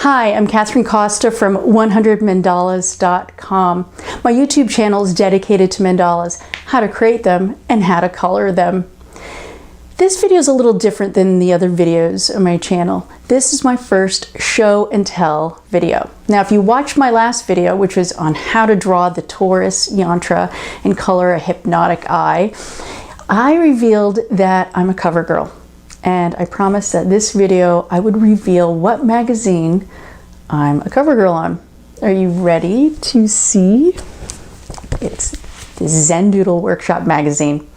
Hi, I'm Catherine Costa from 100mandalas.com. My YouTube channel is dedicated to mandalas, how to create them, and how to color them. This video is a little different than the other videos on my channel. This is my first show and tell video. Now, if you watched my last video, which was on how to draw the Taurus yantra and color a hypnotic eye, I revealed that I'm a cover girl. And I promised that this video I would reveal what magazine I'm a cover girl on. Are you ready to see? It's the Zen Doodle Workshop magazine.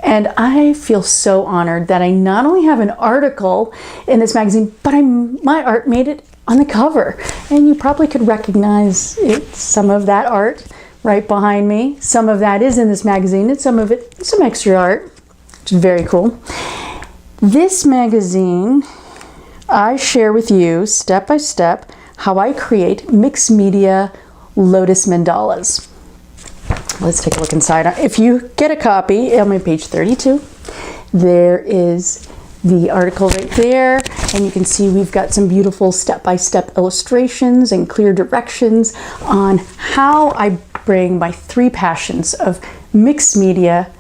And I feel so honored that I not only have an article in this magazine, but my art made it on the cover. And you probably could recognize some of that art right behind me. Some of that is in this magazine, and some of it is some extra art, which is very cool. This magazine, I share with you step by step how I create mixed media lotus mandalas. Let's take a look inside. If you get a copy, I'm on page 32. There is the article right there, and you can see we've got some beautiful step-by-step illustrations and clear directions on how I bring my three passions of mixed media,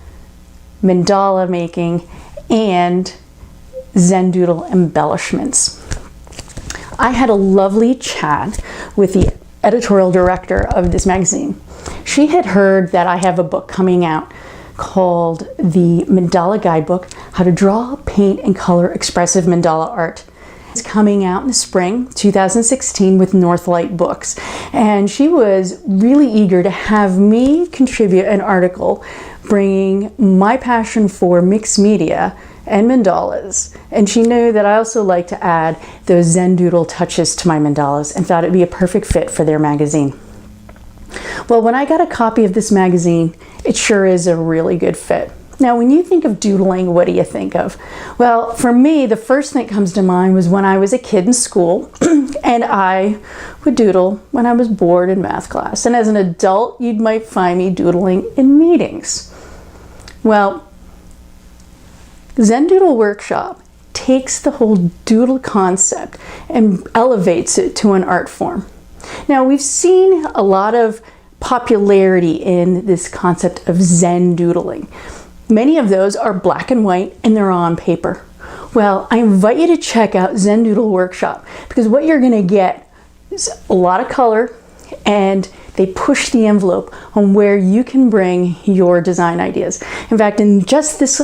mandala making, and Zen Doodle embellishments. I had a lovely chat with the editorial director of this magazine. She had heard that I have a book coming out called the Mandala Guidebook, How to Draw, Paint, and Color Expressive Mandala Art. It's coming out in the spring 2016 with Northlight Books. And she was really eager to have me contribute an article bringing my passion for mixed media and mandalas, and she knew that I also like to add those Zen Doodle touches to my mandalas and thought it'd be a perfect fit for their magazine. Well, when I got a copy of this magazine, it sure is a really good fit. Now, when you think of doodling, what do you think of? Well, for me, the first thing that comes to mind was when I was a kid in school and I would doodle when I was bored in math class. And as an adult, you might find me doodling in meetings. Well, Zen Doodle Workshop takes the whole doodle concept and elevates it to an art form. Now, we've seen a lot of popularity in this concept of Zen doodling. Many of those are black and white and they're on paper. Well, I invite you to check out Zen Doodle Workshop because what you're going to get is a lot of color, and they push the envelope on where you can bring your design ideas. In fact, in just this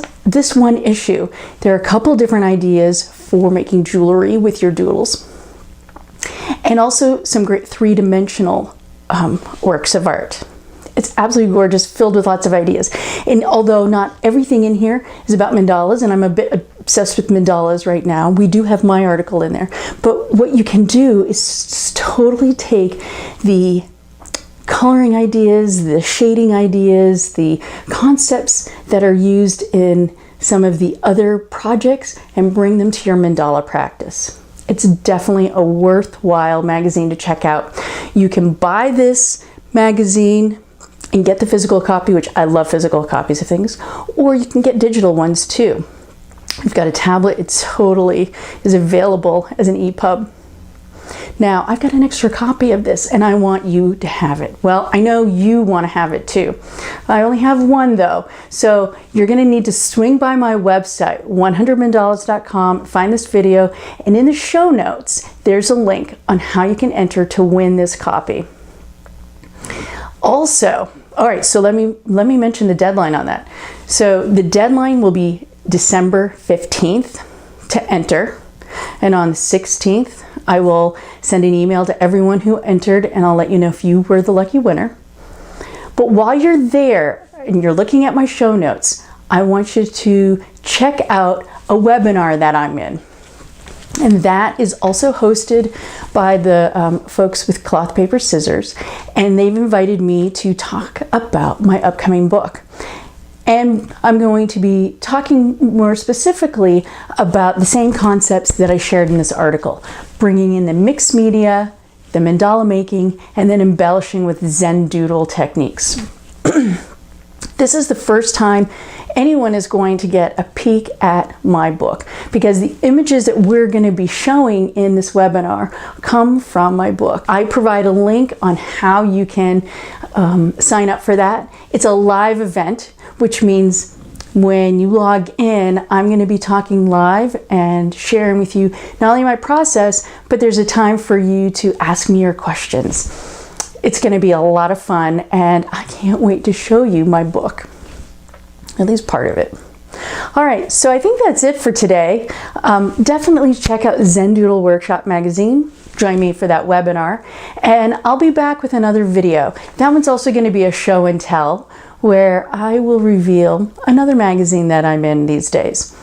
one issue, there are a couple different ideas for making jewelry with your doodles, and also some great three-dimensional works of art. It's absolutely gorgeous, filled with lots of ideas. And although not everything in here is about mandalas, and I'm a bit obsessed with mandalas right now, we do have my article in there. But what you can do is totally take the coloring ideas, the shading ideas, the concepts that are used in some of the other projects and bring them to your mandala practice. It's definitely a worthwhile magazine to check out. You can buy this magazine and get the physical copy, which I love physical copies of things, or you can get digital ones too. You've got a tablet, it totally is available as an EPUB. Now, I've got an extra copy of this and I want you to have it. Well, I know you want to have it too. I only have one though, so you're going to need to swing by my website, 100mandalas.com, find this video, and in the show notes, there's a link on how you can enter to win this copy. Also, all right, so let me mention the deadline on that. So the deadline will be December 15th to enter, and on the 16th, I will send an email to everyone who entered, and I'll let you know if you were the lucky winner. But while you're there and you're looking at my show notes, I want you to check out a webinar that I'm in. And that is also hosted by the folks with Cloth, Paper, Scissors, and they've invited me to talk about my upcoming book. And I'm going to be talking more specifically about the same concepts that I shared in this article, bringing in the mixed media, the mandala making, and then embellishing with Zen Doodle techniques. This is the first time anyone is going to get a peek at my book, because the images that we're going to be showing in this webinar come from my book. I provide a link on how you can sign up for that. It's a live event, which means when you log in, I'm going to be talking live and sharing with you not only my process, but there's a time for you to ask me your questions. It's going to be a lot of fun, and I can't wait to show you my book, at least part of it. All right, so I think that's it for today. Definitely check out Zen Doodle Workshop magazine. Join me for that webinar, and I'll be back with another video. That one's also going to be a show and tell, where I will reveal another magazine that I'm in these days.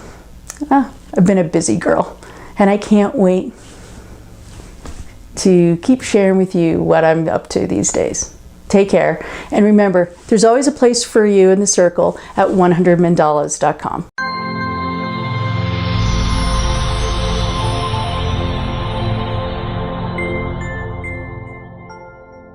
I've been a busy girl, and I can't wait to keep sharing with you what I'm up to these days. Take care, and remember, there's always a place for you in the circle at 100mandalas.com.